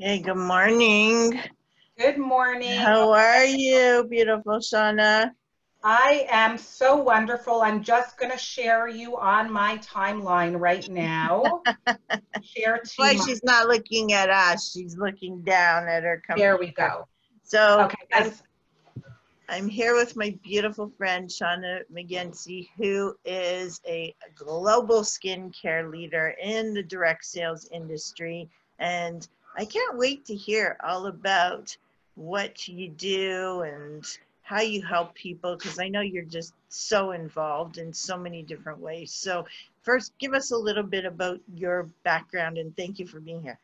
Hey, good morning. Good morning. How are you, beautiful Shauna? I am so wonderful. I'm just going to share you on my timeline right now. Share to Why my, she's not looking at us. She's looking down at her there we computer. go. So Okay, guys. I'm here with my beautiful friend, Shauna McGinsey, who is a global skincare leader in the direct sales industry. And I can't wait to hear all about what you do and how you help people, because I know you're just so involved in so many different ways. So first, give us a little bit about your background, and thank you for being here.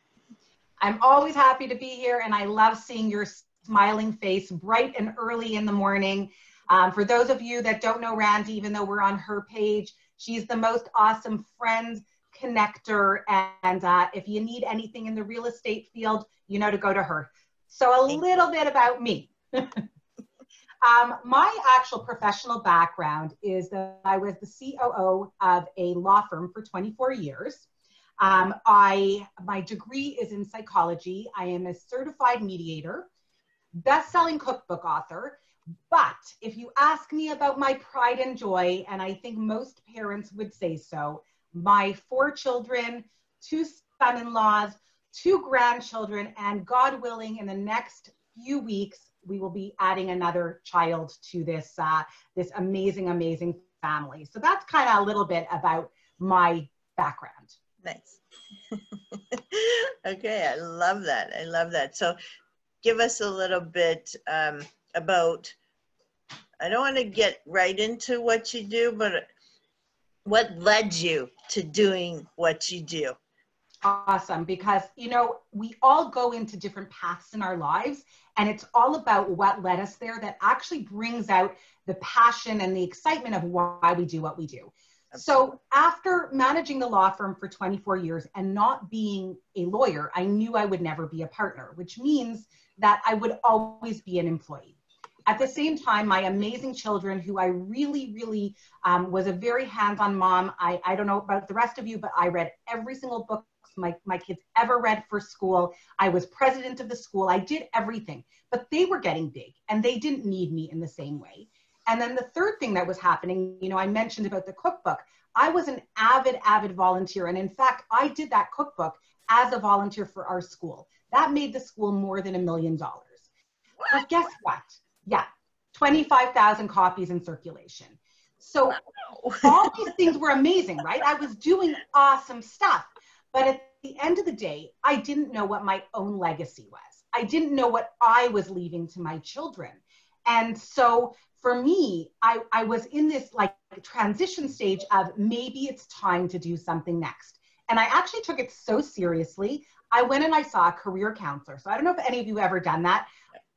I'm always happy to be here, and I love seeing your smiling face bright and early in the morning. For those of you that don't know Randy, even though we're on her page, she's the most awesome friend, connector, and if you need anything in the real estate field, you know to go to her. So a little bit about me. My actual professional background is that I was the COO of a law firm for 24 years. My degree is in psychology. I am a certified mediator, best-selling cookbook author. But if you ask me about my pride and joy, and I think most parents would say so, my 4 children, 2 son-in-laws, 2 grandchildren, and God willing, in the next few weeks, we will be adding another child to this, this amazing, amazing family. So that's kind of a little bit about my background. Nice. Okay, I love that. I love that. So give us a little bit about, I don't want to get right into what you do, but what led you to doing what you do? Awesome, because you know, we all go into different paths in our lives, and it's all about what led us there that actually brings out the passion and the excitement of why we do what we do. So after managing the law firm for 24 years and not being a lawyer, I knew I would never be a partner, which means that I would always be an employee. At the same time, my amazing children, who I really was a very hands-on mom. I don't know about the rest of you, but I read every single book my kids ever read for school. I was president of the school. I did everything, but they were getting big and they didn't need me in the same way. And then the third thing that was happening, you know, I mentioned about the cookbook. I was an avid volunteer. And in fact, I did that cookbook as a volunteer for our school. That made the school more than $1 million. But guess what? Yeah, 25,000 copies in circulation. So all these things were amazing, right? I was doing awesome stuff. But at the end of the day, I didn't know what my own legacy was. I didn't know what I was leaving to my children. And so for me, I was in this like transition stage of maybe it's time to do something next. And I actually took it so seriously. I went and I saw a career counselor. So I don't know if any of you have ever done that.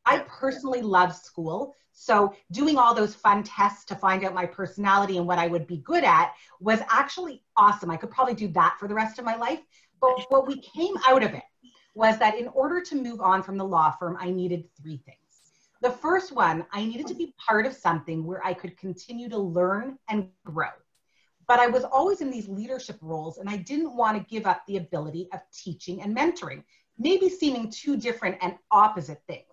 I personally love school. So doing all those fun tests to find out my personality and what I would be good at was actually awesome. I could probably do that for the rest of my life. But what we came out of it was that in order to move on from the law firm, I needed 3 things. The first one, I needed to be part of something where I could continue to learn and grow. But I was always in these leadership roles and I didn't want to give up the ability of teaching and mentoring, maybe seeming 2 different and opposite things.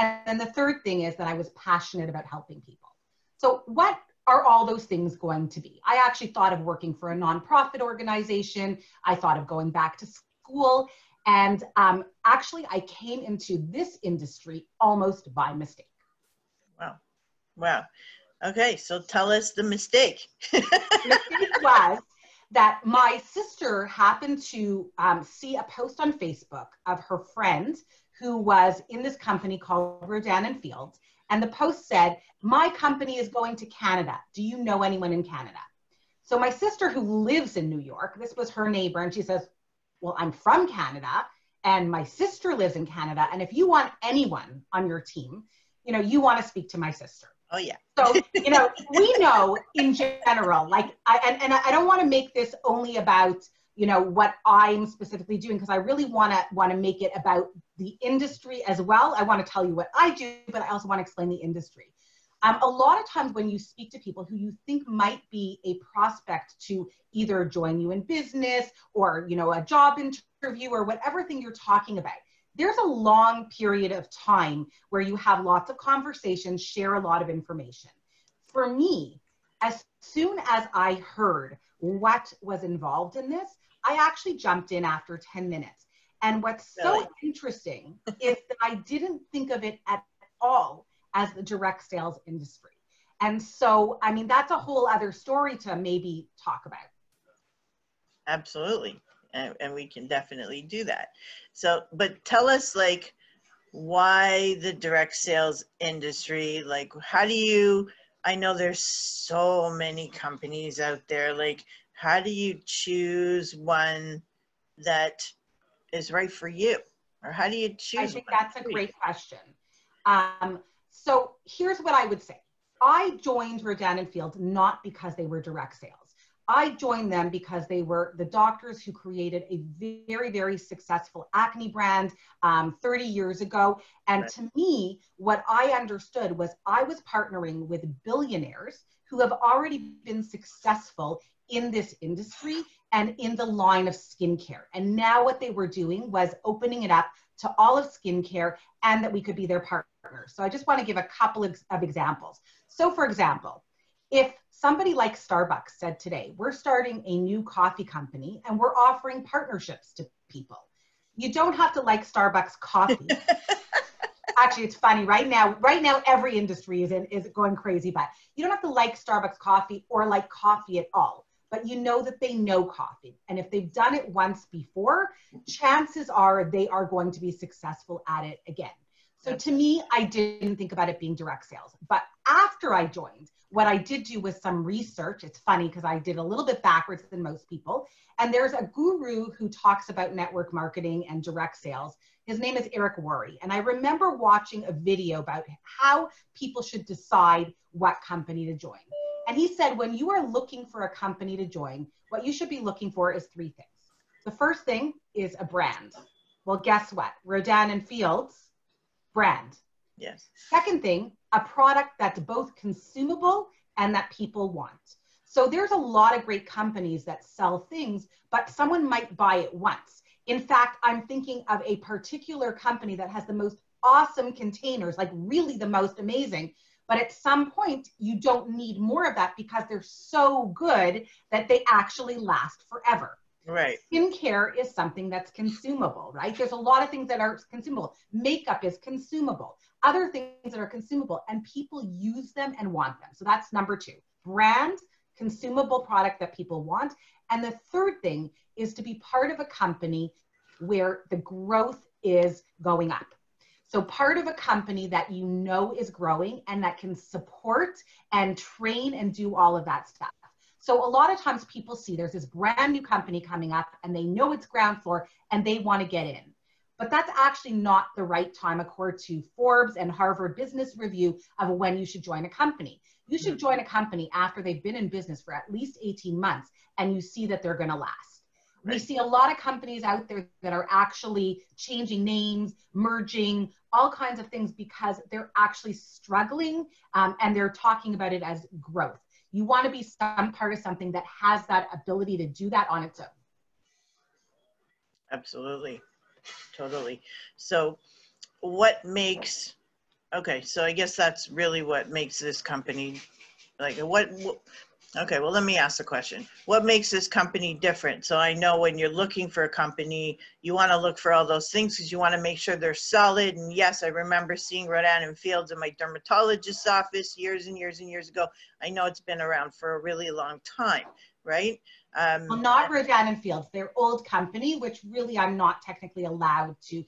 And then the third thing is that I was passionate about helping people. So what are all those things going to be? I actually thought of working for a nonprofit organization. I thought of going back to school. And actually, I came into this industry almost by mistake. Wow. Wow. Okay, so tell us the mistake. The mistake was that my sister happened to see a post on Facebook of her friend who was in this company called Rodan and Fields. And the post said, "My company is going to Canada. Do you know anyone in Canada?" So my sister, who lives in New York, this was her neighbor, and she says, "Well, I'm from Canada and my sister lives in Canada. And if you want anyone on your team, you know, you want to speak to my sister." Oh yeah. So, you know, we know in general, like, I don't want to make this only about, you know, what I'm specifically doing, because I really want to make it about the industry as well. I want to tell you what I do, but I also want to explain the industry. A lot of times when you speak to people who you think might be a prospect to either join you in business or, you know, a job interview or whatever thing you're talking about, there's a long period of time where you have lots of conversations, share a lot of information. For me, as soon as I heard what was involved in this, I actually jumped in after 10 minutes. And what's so interesting is that I didn't think of it at all as the direct sales industry. And so, I mean, that's a whole other story to maybe talk about. Absolutely. And we can definitely do that. So, but tell us, like, why the direct sales industry? Like, how do you, I know there's so many companies out there, like, how do you choose one that is right for you? Or how do you choose? I think that's a great question. So here's what I would say. I joined Rodan and Fields not because they were direct sales. I joined them because they were the doctors who created a very, very successful acne brand 30 years ago. And to me, what I understood was I was partnering with billionaires who have already been successful in this industry and in the line of skincare. And now what they were doing was opening it up to all of skincare and that we could be their partners. So I just want to give a couple of examples. So for example, if somebody like Starbucks said today, we're starting a new coffee company and we're offering partnerships to people. You don't have to like Starbucks coffee. Actually, it's funny right now every industry is going crazy, but you don't have to like Starbucks coffee or like coffee at all. But you know that they know coffee. And if they've done it once before, chances are they are going to be successful at it again. So to me, I didn't think about it being direct sales. But after I joined, what I did do was some research. It's funny because I did a little bit backwards than most people. And there's a guru who talks about network marketing and direct sales. His name is Eric Worre. And I remember watching a video about how people should decide what company to join. And he said, when you are looking for a company to join, what you should be looking for is three things. The first thing is a brand. Well, guess what? Rodan and Fields, brand. Yes. Second thing, a product that's both consumable and that people want. So there's a lot of great companies that sell things, but someone might buy it once. In fact, I'm thinking of a particular company that has the most awesome containers, like really the most amazing. But at some point, you don't need more of that because they're so good that they actually last forever. Right. Skincare is something that's consumable, right? There's a lot of things that are consumable. Makeup is consumable. Other things that are consumable, and people use them and want them. So that's number two. Brand, consumable product that people want. And the third thing is to be part of a company where the growth is going up. So part of a company that you know is growing and that can support and train and do all of that stuff. So a lot of times people see there's this brand new company coming up and they know it's ground floor and they want to get in. But that's actually not the right time according to Forbes and Harvard Business Review of when you should join a company. You should join a company after they've been in business for at least 18 months and you see that they're going to last. We see a lot of companies out there that are actually changing names, merging, all kinds of things because they're actually struggling and they're talking about it as growth. You want to be some part of something that has that ability to do that on its own. Absolutely. Totally. So what makes, okay, so I guess that's really what makes this company, like okay, well, let me ask the question. What makes this company different? So I know when you're looking for a company, you want to look for all those things because you want to make sure they're solid. And yes, I remember seeing Rodan and Fields in my dermatologist's office years and years and years ago. I know it's been around for a really long time, right? Well, not Rodan and Fields. Their old company, which really I'm not technically allowed to.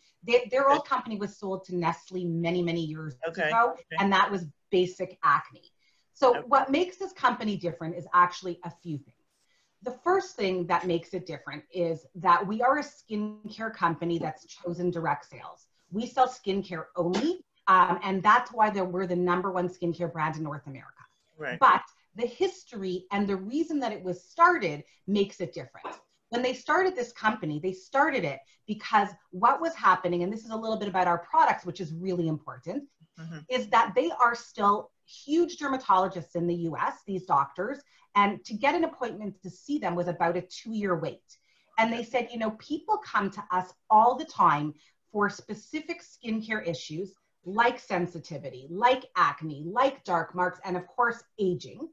Their old company was sold to Nestle many, many years ago, and that was Basic Acne. So what makes this company different is actually a few things. The first thing that makes it different is that we are a skincare company that's chosen direct sales. We sell skincare only, and that's why we're the #1 skincare brand in North America. Right. But the history and the reason that it was started makes it different. When they started this company, they started it because what was happening, and this is a little bit about our products, which is really important, is that they are still huge dermatologists in the US, these doctors, and to get an appointment to see them was about a 2-year wait. And they said, you know, people come to us all the time for specific skincare issues like sensitivity, like acne, like dark marks, and of course, aging.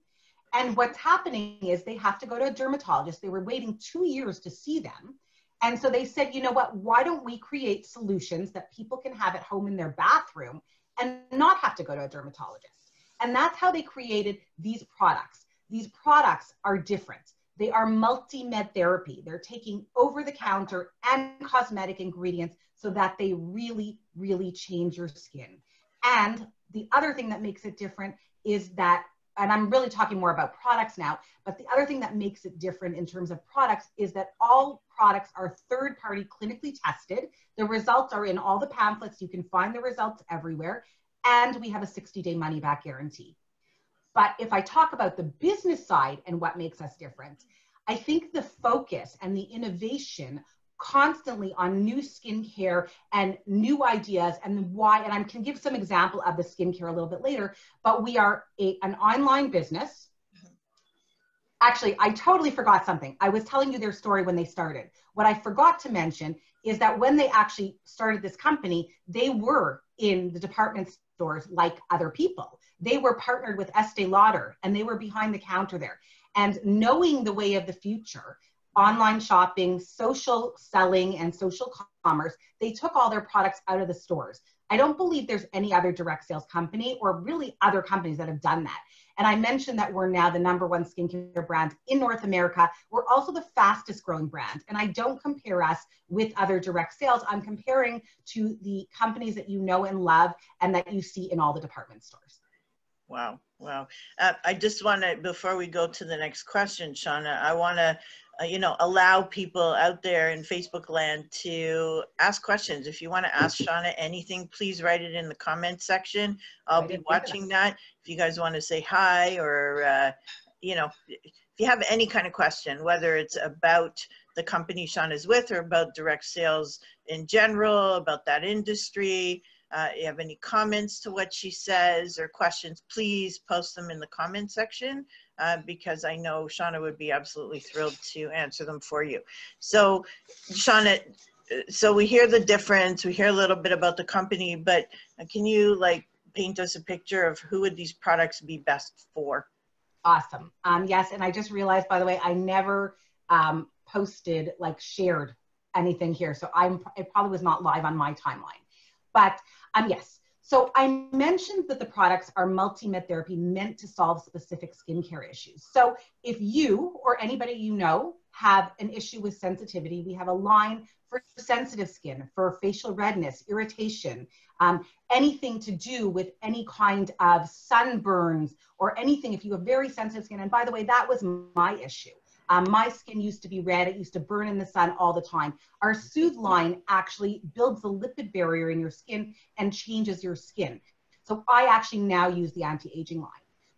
And what's happening is they have to go to a dermatologist. They were waiting 2 years to see them. And so they said, you know what, why don't we create solutions that people can have at home in their bathroom and not have to go to a dermatologist? And that's how they created these products. These products are different. They are multi-med therapy. They're taking over-the-counter and cosmetic ingredients so that they really, really change your skin. And the other thing that makes it different is that, and I'm really talking more about products now, but the other thing that makes it different in terms of products is that all products are third-party clinically tested. The results are in all the pamphlets. You can find the results everywhere. And we have a 60-day money-back guarantee. But if I talk about the business side and what makes us different, I think the focus and the innovation constantly on new skincare and new ideas and why, and I can give some example of the skincare a little bit later, but we are an online business. Actually, I totally forgot something. I was telling you their story when they started. What I forgot to mention is that when they actually started this company, they were in the department stores like other people. They were partnered with Estee Lauder and they were behind the counter there. And knowing the way of the future, online shopping, social selling, and social commerce, they took all their products out of the stores. I don't believe there's any other direct sales company or really other companies that have done that. And I mentioned that we're now the #1 skincare brand in North America. We're also the fastest growing brand. And I don't compare us with other direct sales. I'm comparing to the companies that you know and love and that you see in all the department stores. Wow. Wow. I just want to, before we go to the next question, Shauna, I want to, allow people out there in Facebook land to ask questions. If you want to ask Shauna anything, please write it in the comment section. I'll be watching that. If you guys want to say hi or, if you have any kind of question, whether it's about the company Shauna's with or about direct sales in general, about that industry, you have any comments to what she says or questions, please post them in the comment section because I know Shauna would be absolutely thrilled to answer them for you. So Shauna, so we hear the difference, we hear a little bit about the company, but can you paint us a picture of who would these products be best for? Awesome. Yes, and I just realized, by the way, I never posted, shared anything here. So it probably was not live on my timeline. But yes, so I mentioned that the products are multi-med therapy meant to solve specific skincare issues. So if you or anybody you know have an issue with sensitivity, we have a line for sensitive skin, for facial redness, irritation, anything to do with any kind of sunburns or anything. If you have very sensitive skin, and by the way, that was my issue. My skin used to be red. It used to burn in the sun all the time. Our Soothe line actually builds the lipid barrier in your skin and changes your skin. So I actually now use the anti-aging line.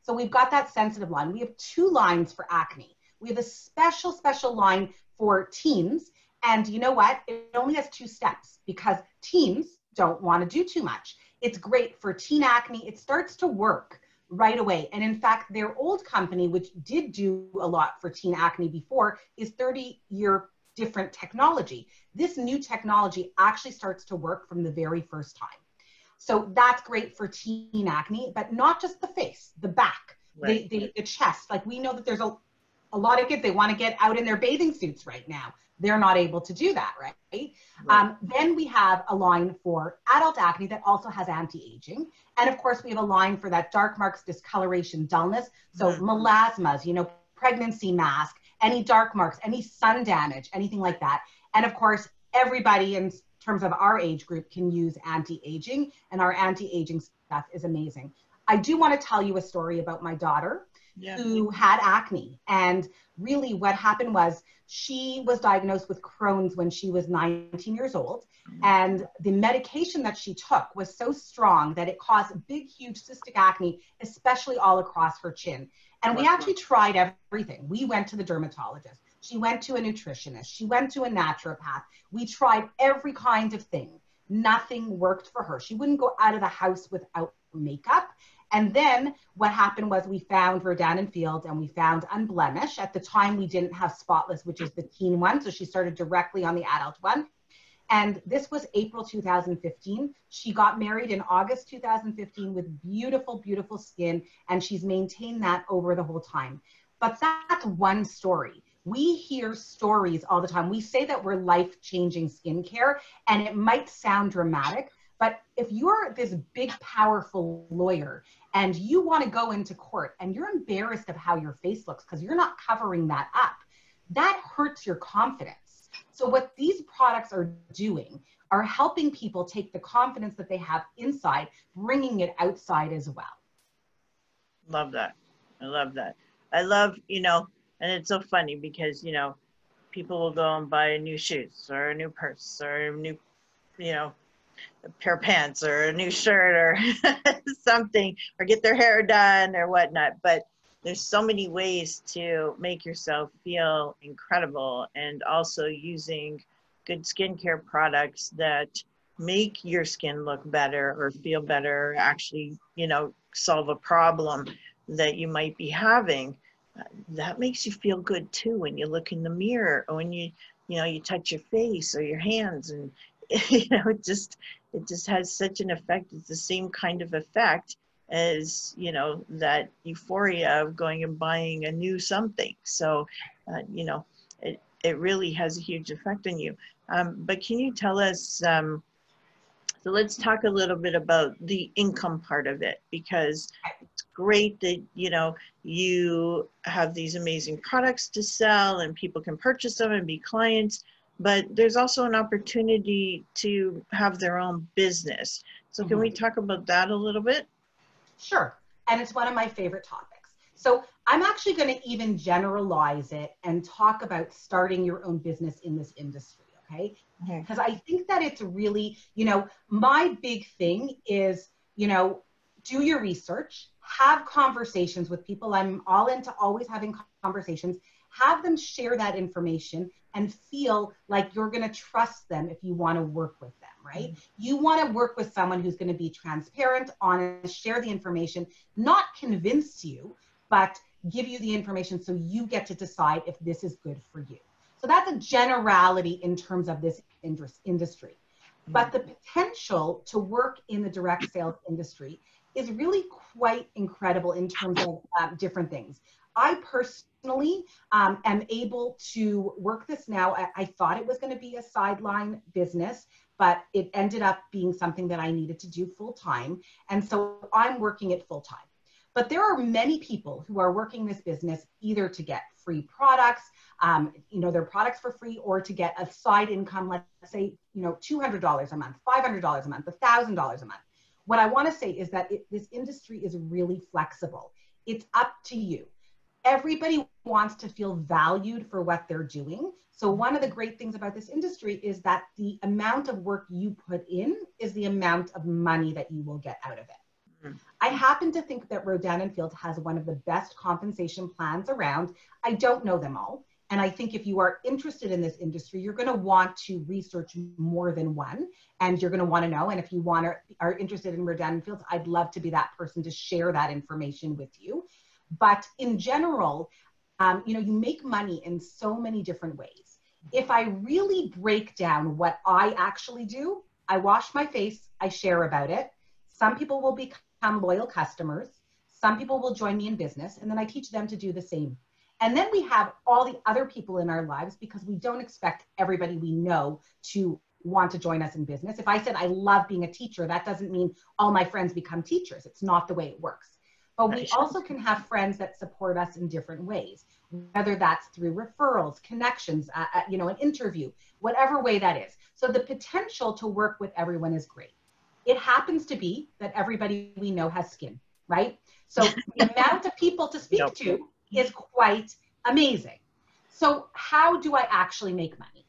So we've got that sensitive line. We have 2 lines for acne. We have a special line for teens. And you know what? It only has 2 steps because teens don't want to do too much. It's great for teen acne. It starts to work right away. And in fact, their old company, which did do a lot for teen acne before, is 30-year different technology. This new technology actually starts to work from the very first time. So that's great for teen acne, but not just the face, the back, right. the chest. We know that there's a lot of kids, they want to get out in their bathing suits right now. They're not able to do that, right? Then we have a line for adult acne that also has anti-aging. And of course, we have a line for that dark marks, discoloration, dullness. So melasmas, pregnancy mask, any dark marks, any sun damage, anything like that. And of course, everybody in terms of our age group can use anti-aging, and our anti-aging stuff is amazing. I do want to tell you a story about my daughter who had acne. And really what happened was she was diagnosed with Crohn's when she was 19 years old. And the medication that she took was so strong that it caused big, huge cystic acne, especially all across her chin. And we actually tried everything. We went to the dermatologist. She went to a nutritionist. She went to a naturopath. We tried every kind of thing. Nothing worked for her. She wouldn't go out of the house without makeup. And then what happened was we found Verdun & Fields and we found Unblemished. At the time, we didn't have Spotless, which is the teen one. So she started directly on the adult one. And this was April 2015. She got married in August 2015 with beautiful, beautiful skin, and she's maintained that over the whole time. But that's one story. We hear stories all the time. We say that we're life-changing skincare, and it might sound dramatic, but if you're this big, powerful lawyer and you want to go into court and you're embarrassed of how your face looks because you're not covering that up, that hurts your confidence. So what these products are doing are helping people take the confidence that they have inside, bringing it outside as well. Love that. I love that. I love, and it's so funny because, people will go and buy new shoes or a new purse or a new, a pair of pants or a new shirt or something, or get their hair done or whatnot. But there's so many ways to make yourself feel incredible, and also using good skincare products that make your skin look better or feel better, actually, solve a problem that you might be having. That makes you feel good too when you look in the mirror or when you touch your face or your hands, and it just has such an effect. It's the same kind of effect as that euphoria of going and buying a new something. So it really has a huge effect on you. But can you tell us, so let's talk a little bit about the income part of it, because it's great that you have these amazing products to sell and people can purchase them and be clients, but there's also an opportunity to have their own business. So can we talk about that a little bit? Sure. And it's one of my favorite topics. So I'm actually going to even generalize it and talk about starting your own business in this industry. Okay. Because I think that it's really, my big thing is, do your research, have conversations with people. I'm all into always having conversations, have them share that information and feel like you're going to trust them if you want to work with them, right? You want to work with someone who's going to be transparent, honest, share the information, not convince you, but give you the information so you get to decide if this is good for you. So that's a generality in terms of this industry. But the potential to work in the direct sales industry is really quite incredible in terms of different things. I personally am able to work this now. I thought it was going to be a sideline business, but it ended up being something that I needed to do full time. And so I'm working it full time. But there are many people who are working this business either to get free products, their products for free, or to get a side income, let's say, $200 a month, $500 a month, $1,000 a month. What I want to say is that this industry is really flexible. It's up to you. Everybody wants to feel valued for what they're doing. So one of the great things about this industry is that the amount of work you put in is the amount of money that you will get out of it. I happen to think that Rodan & Field has one of the best compensation plans around. I don't know them all. And I think if you are interested in this industry, you're going to want to research more than one, and you're going to want to know. And if you are interested in Rodan & Fields, I'd love to be that person to share that information with you. But in general, you make money in so many different ways. If I really break down what I actually do, I wash my face, I share about it. Some people will become loyal customers. Some people will join me in business, and then I teach them to do the same. And then we have all the other people in our lives, because we don't expect everybody we know to want to join us in business. If I said I love being a teacher, that doesn't mean all my friends become teachers. It's not the way it works. But we also can have friends that support us in different ways, whether that's through referrals, connections, an interview, whatever way that is. So the potential to work with everyone is great. It happens to be that everybody we know has skin, right? So the amount of people to speak to is quite amazing. So how do I actually make money?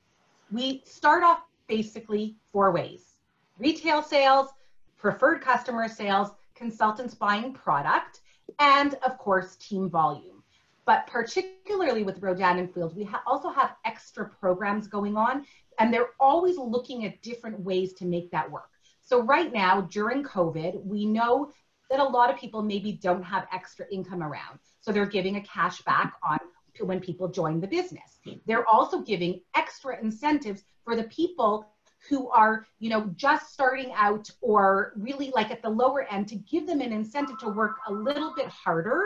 We start off basically 4 ways: retail sales, preferred customer sales, consultants buying product, and of course, team volume. But particularly with Rodan & Field, we also have extra programs going on, and they're always looking at different ways to make that work. So right now, during COVID, we know that a lot of people maybe don't have extra income around. So they're giving a cash back on when people join the business. They're also giving extra incentives for the people who are, you know, just starting out or really like at the lower end, to give them an incentive to work a little bit harder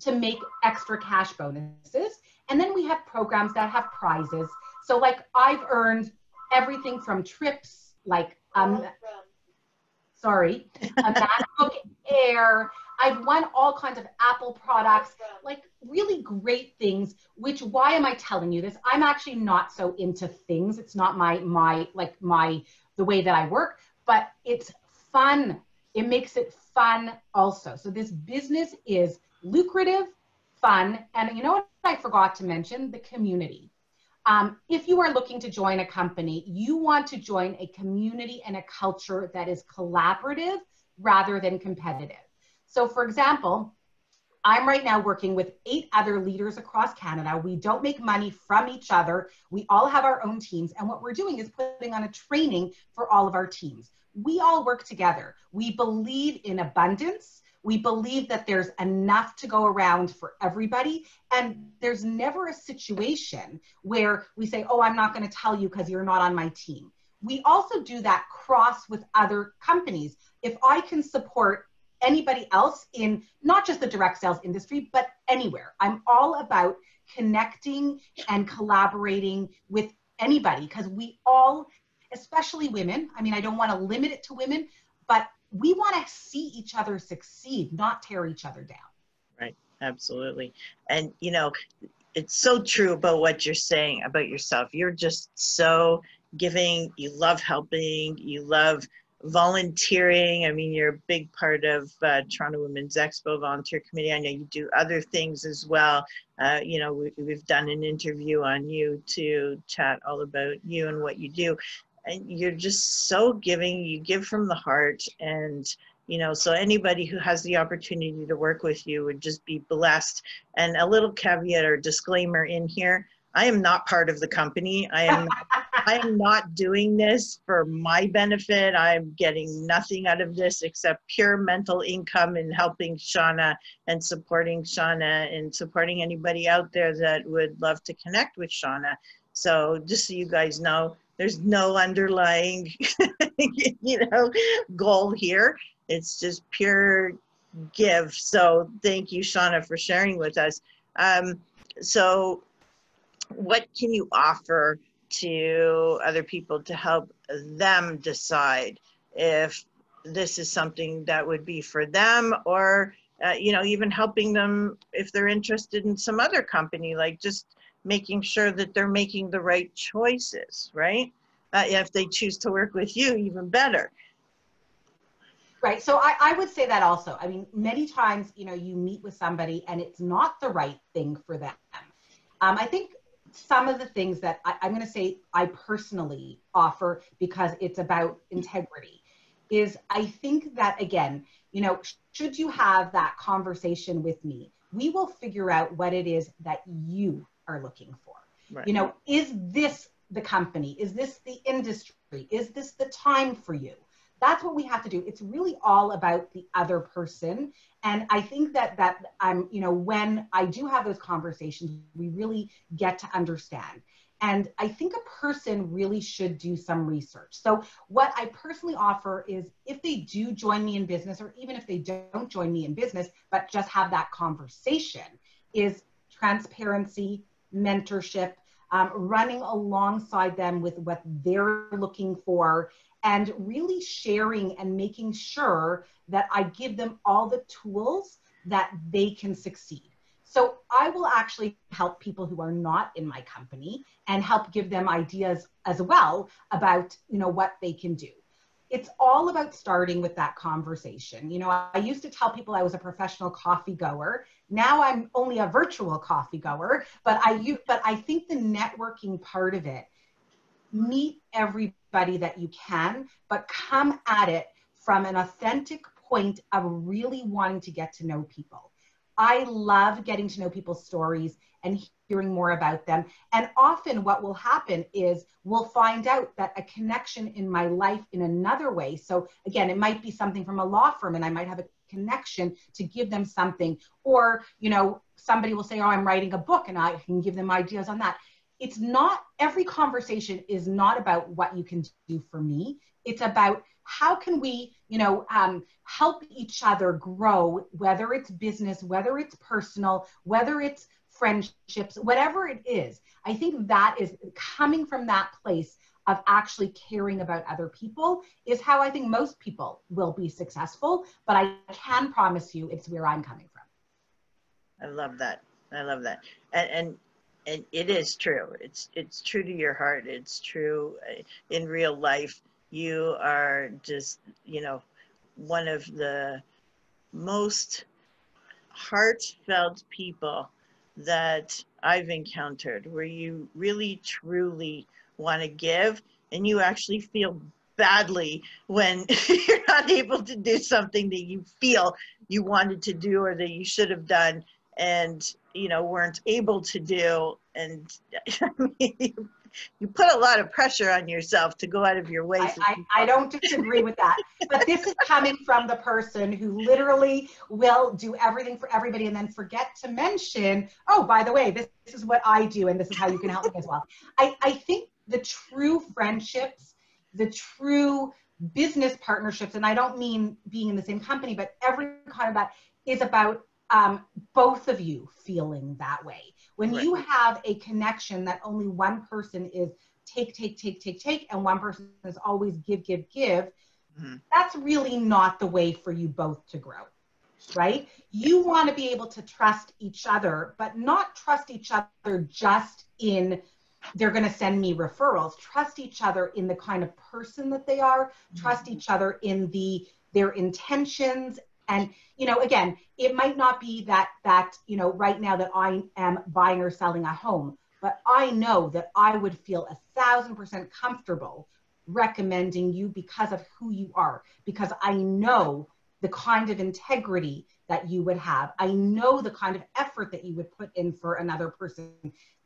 to make extra cash bonuses. And then we have programs that have prizes. So like I've earned everything from trips, like, sorry, a MacBook Air. I've won all kinds of Apple products, like really great things, which, why am I telling you this? I'm actually not so into things. It's not the way that I work, but it's fun. It makes it fun also. So this business is lucrative, fun. And you know what I forgot to mention? The community. If you are looking to join a company, you want to join a community and a culture that is collaborative rather than competitive. So for example, I'm right now working with 8 other leaders across Canada. We don't make money from each other. We all have our own teams. And what we're doing is putting on a training for all of our teams. We all work together. We believe in abundance. We believe that there's enough to go around for everybody. And there's never a situation where we say, oh, I'm not going to tell you because you're not on my team. We also do that cross with other companies. If I can support anybody else in not just the direct sales industry, but anywhere, I'm all about connecting and collaborating with anybody, because we all, especially women, I mean, I don't want to limit it to women, but we want to see each other succeed, not tear each other down. Right, absolutely. And, you know, it's so true about what you're saying about yourself. You're just so giving. You love helping. You love volunteering. I mean, you're a big part of Toronto Women's Expo Volunteer Committee. I know you do other things as well. You know, we've done an interview on you to chat all about you and what you do. And you're just so giving. You give from the heart. And, you know, so anybody who has the opportunity to work with you would just be blessed. And a little caveat or disclaimer in here, I am not part of the company. I am not doing this for my benefit. I'm getting nothing out of this except pure mental income and helping Shauna and supporting Shauna and supporting anybody out there that would love to connect with Shauna. So just so you guys know, there's no underlying, you know, goal here. It's just pure give. So thank you, Shauna, for sharing with us. So what can you offer to other people to help them decide if this is something that would be for them, or, you know, even helping them if they're interested in some other company, like just making sure that they're making the right choices, right? If they choose to work with you, even better. Right. So I would say that also. I mean, many times, you know, you meet with somebody and it's not the right thing for them. I think some of the things that I'm going to say I personally offer, because it's about integrity, is I think that, again, you know, should you have that conversation with me, we will figure out what it is that you are looking for. Right. You know, is this the company? Is this the industry? Is this the time for you? That's what we have to do. It's really all about the other person. And I think that I'm, you know, when I do have those conversations, we really get to understand. And I think a person really should do some research. So what I personally offer is, if they do join me in business, or even if they don't join me in business, but just have that conversation, is transparency, mentorship, running alongside them with what they're looking for, and really sharing and making sure that I give them all the tools that they can succeed. So I will actually help people who are not in my company and help give them ideas as well about, you know, what they can do. It's all about starting with that conversation. You know, I used to tell people I was a professional coffee goer. Now I'm only a virtual coffee goer, but I think the networking part of it, meet everybody that you can, but come at it from an authentic point of really wanting to get to know people. I love getting to know people's stories and hearing more about them. And often what will happen is we'll find out that a connection in my life in another way. So again, it might be something from a law firm, and I might have a connection to give them something. Or, you know, somebody will say, oh, I'm writing a book, and I can give them ideas on that. it's not, every conversation is not about what you can do for me. It's about how can we, help each other grow, whether it's business, whether it's personal, whether it's friendships, whatever it is. I think that is coming from that place of actually caring about other people is how I think most people will be successful. But I can promise you it's where I'm coming from. I love that. I love that. And it is true. It's true to your heart. It's true in real life. You are just, one of the most heartfelt people that I've encountered, where you really truly want to give, and you actually feel badly when you're not able to do something that you feel you wanted to do or that you should have done and weren't able to do. And I mean, you put a lot of pressure on yourself to go out of your way. I don't disagree with that. But this is coming from the person who literally will do everything for everybody and then forget to mention, oh, by the way, this is what I do and this is how you can help me as well. I think the true friendships, the true business partnerships, and I don't mean being in the same company, but every kind of that is about both of you feeling that way. When you have a connection that only one person is take, and one person is always give, that's really not the way for you both to grow, right? You want to be able to trust each other, but not trust each other just in they're going to send me referrals. Trust each other in the kind of person that they are. Trust each other in their intentions. And, again, it might not be that right now that I am buying or selling a home, but I know that I would feel 1,000% comfortable recommending you because of who you are, because I know the kind of integrity that you would have. I know the kind of effort that you would put in for another person.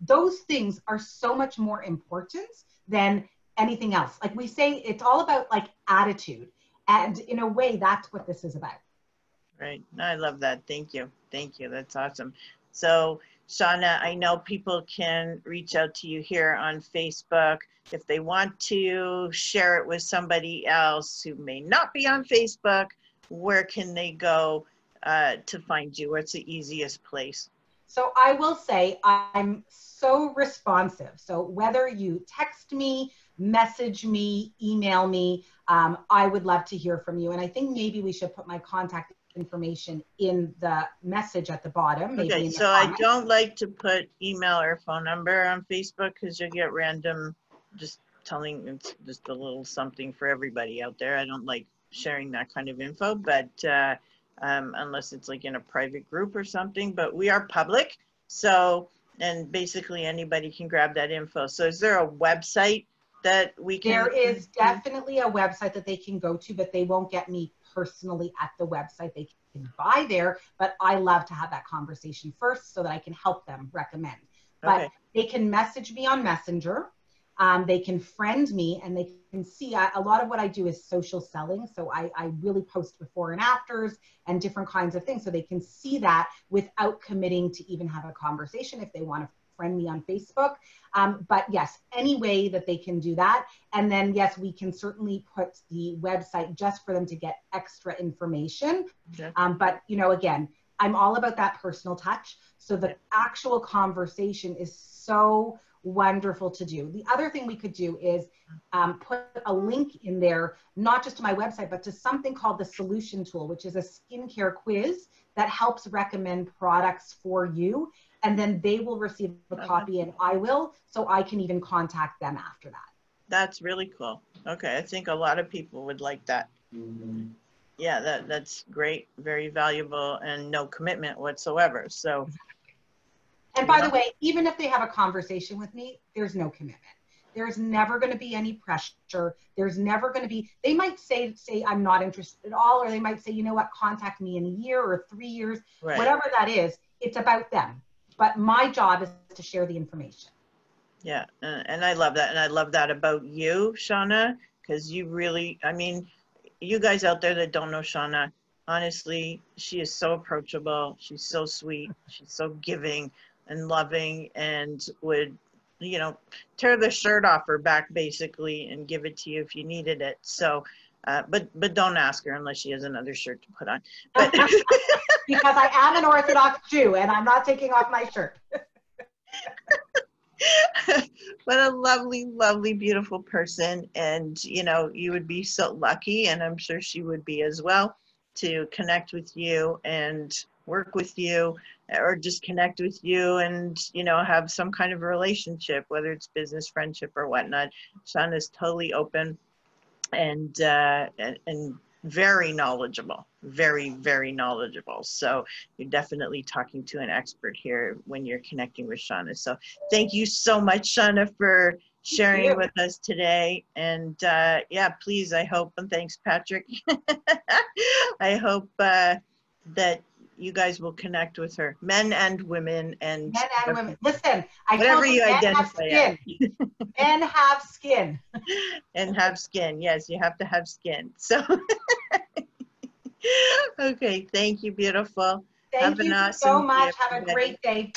Those things are so much more important than anything else. Like we say, it's all about like attitude. And in a way, that's what this is about. Right. I love that. Thank you. Thank you. That's awesome. So, Shauna, I know people can reach out to you here on Facebook. If they want to share it with somebody else who may not be on Facebook, where can they go to find you? What's the easiest place? So I will say I'm so responsive. So whether you text me, message me, email me, I would love to hear from you. And I think maybe we should put my contact information in the message at the bottom. Maybe okay, so I don't like to put email or phone number on Facebook because you'll get random, just telling, it's just a little something for everybody out there. I don't like sharing that kind of info, but unless it's like in a private group or something, but we are public. So, and basically anybody can grab that info. So is there a website that we can? There is definitely a website that they can go to, but they won't get me personally at the website. They can buy there, but I love to have that conversation first so that I can help them recommend. But they can message me on Messenger. They can friend me and they can see a lot of what I do is social selling. So I really post before and afters and different kinds of things. So they can see that without committing to even have a conversation if they want to friend me on Facebook. But yes, any way that they can do that. And then yes, we can certainly put the website just for them to get extra information. But again, I'm all about that personal touch. So the actual conversation is so wonderful to do. The other thing we could do is put a link in there, not just to my website, but to something called the Solution Tool, which is a skincare quiz that helps recommend products for you. And then they will receive a copy and I will, so I can even contact them after that. That's really cool. Okay, I think a lot of people would like that. Yeah, that's great, very valuable, and no commitment whatsoever. So. And by the way, even if they have a conversation with me, there's no commitment. There's never going to be any pressure. There's never going to be, they might say I'm not interested at all, or they might say, you know what, contact me in a year or 3 years, whatever that is, it's about them. But my job is to share the information. Yeah, and I love that. And I love that about you, Shauna, because you really, I mean, you guys out there that don't know Shauna, honestly, she is so approachable. She's so sweet. She's so giving and loving and would you know, tear the shirt off her back basically and give it to you if you needed it. So, but don't ask her unless she has another shirt to put on. But because I am an Orthodox Jew and I'm not taking off my shirt. What a lovely, lovely, beautiful person. And, you know, you would be so lucky, and I'm sure she would be as well, to connect with you and work with you, or just connect with you and, you know, have some kind of relationship, whether it's business, friendship, or whatnot. Shauna is totally open and very knowledgeable, very, very knowledgeable. So you're definitely talking to an expert here when you're connecting with Shauna. So thank you so much, Shauna, for sharing with us today. And yeah, please, I hope, and thanks, Patrick. I hope that you guys will connect with her, men and women, and men and women. Listen, I whatever told you men identify have skin. Men have skin. And have skin. Yes, you have to have skin. So, okay, thank you, beautiful. Thank you so much. Have a great day.